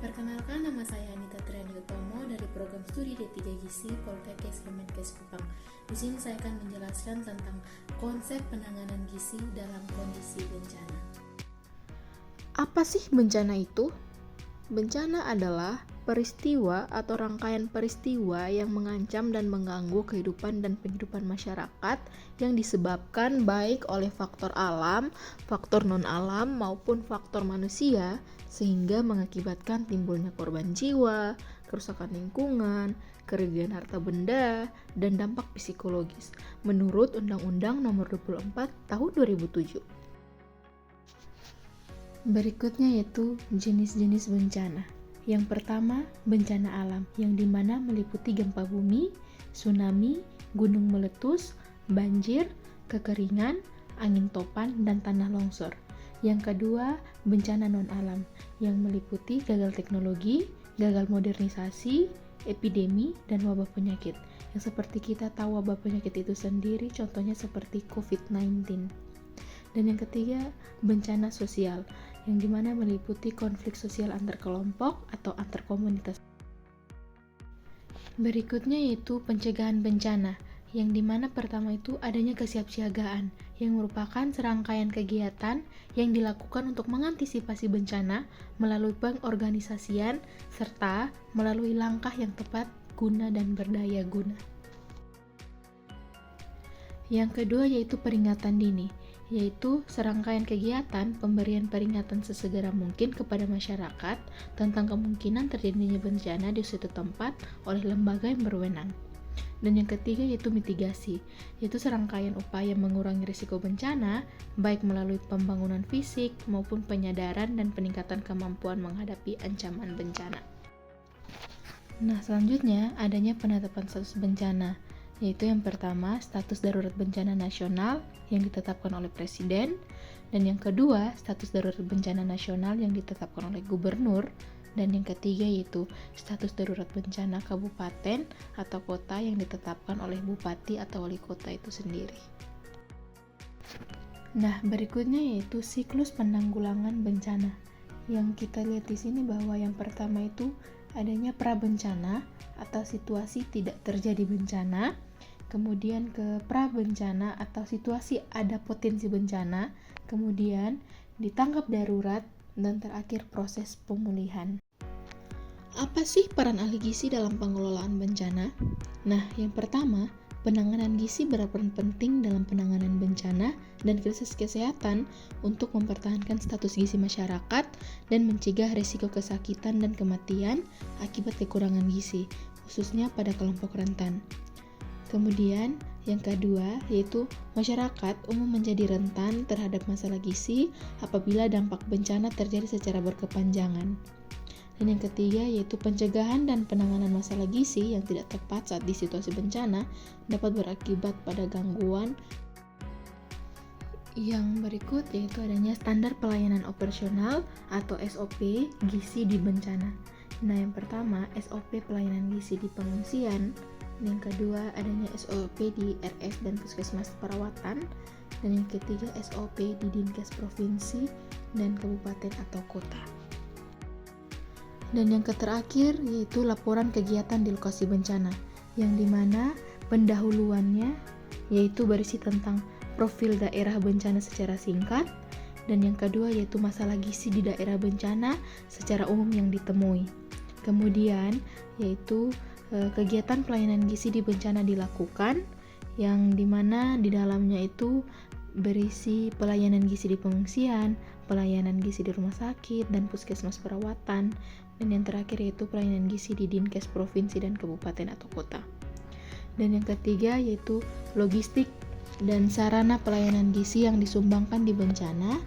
Perkenalkan, nama saya Anita Triani Utomo dari program studi D3 Gizi Poltekkes Kemenkes Kupang. Di sini saya akan menjelaskan tentang konsep penanganan gizi dalam kondisi bencana. Apa sih bencana itu? Bencana adalah peristiwa atau rangkaian peristiwa yang mengancam dan mengganggu kehidupan dan penghidupan masyarakat yang disebabkan baik oleh faktor alam, faktor non-alam, maupun faktor manusia, sehingga mengakibatkan timbulnya korban jiwa, kerusakan lingkungan, kerugian harta benda, dan dampak psikologis, menurut Undang-Undang Nomor 24 Tahun 2007. Berikutnya yaitu jenis-jenis bencana. Yang pertama, bencana alam yang dimana meliputi gempa bumi, tsunami, gunung meletus, banjir, kekeringan, angin topan, dan tanah longsor. Yang kedua, bencana non-alam yang meliputi gagal teknologi, gagal modernisasi, epidemi, dan wabah penyakit. Yang seperti kita tahu wabah penyakit itu sendiri, contohnya seperti COVID-19. Dan yang ketiga, bencana sosial, yang dimana meliputi konflik sosial antar kelompok atau antar komunitas. Berikutnya yaitu pencegahan bencana, yang dimana pertama itu adanya kesiapsiagaan, yang merupakan serangkaian kegiatan yang dilakukan untuk mengantisipasi bencana melalui pengorganisasian serta melalui langkah yang tepat guna dan berdaya guna. Yang kedua yaitu peringatan dini, yaitu serangkaian kegiatan pemberian peringatan sesegera mungkin kepada masyarakat tentang kemungkinan terjadinya bencana di suatu tempat oleh lembaga yang berwenang. Dan yang ketiga yaitu mitigasi, yaitu serangkaian upaya mengurangi risiko bencana, baik melalui pembangunan fisik maupun penyadaran dan peningkatan kemampuan menghadapi ancaman bencana. Nah, selanjutnya adanya penetapan status bencana, yaitu yang pertama status darurat bencana nasional yang ditetapkan oleh Presiden, dan yang kedua status darurat bencana nasional yang ditetapkan oleh Gubernur, dan yang ketiga yaitu status darurat bencana kabupaten atau kota yang ditetapkan oleh Bupati atau Wali Kota itu sendiri. Nah, berikutnya yaitu siklus penanggulangan bencana. Yang kita lihat di sini bahwa yang pertama itu adanya prabencana atau situasi tidak terjadi bencana, kemudian ke prabencana atau situasi ada potensi bencana, kemudian ditanggap darurat, dan terakhir proses pemulihan. Apa sih peran ahli gizi dalam pengelolaan bencana? Nah, yang pertama, penanganan gizi berperan penting dalam penanganan bencana dan krisis kesehatan untuk mempertahankan status gizi masyarakat dan mencegah risiko kesakitan dan kematian akibat kekurangan gizi, khususnya pada kelompok rentan. Kemudian, yang kedua yaitu masyarakat umum menjadi rentan terhadap masalah gizi apabila dampak bencana terjadi secara berkepanjangan. Dan yang ketiga yaitu pencegahan dan penanganan masalah gizi yang tidak tepat saat di situasi bencana dapat berakibat pada gangguan. Yang berikut yaitu adanya standar pelayanan operasional atau SOP gizi di bencana. Nah, yang pertama SOP pelayanan gizi di pengungsian. Yang kedua adanya SOP di RS dan puskesmas perawatan, dan yang ketiga SOP di Dinkes provinsi dan kabupaten atau kota. Dan yang terakhir yaitu laporan kegiatan di lokasi bencana, yang dimana pendahuluannya yaitu berisi tentang profil daerah bencana secara singkat, dan yang kedua yaitu masalah gizi di daerah bencana secara umum yang ditemui. Kemudian yaitu kegiatan pelayanan gizi di bencana dilakukan, yang dimana di dalamnya itu berisi pelayanan gizi di pengungsian, pelayanan gizi di rumah sakit dan puskesmas perawatan, dan yang terakhir yaitu pelayanan gizi di Dinkes provinsi dan kabupaten atau kota. Dan yang ketiga yaitu logistik dan sarana pelayanan gizi yang disumbangkan di bencana,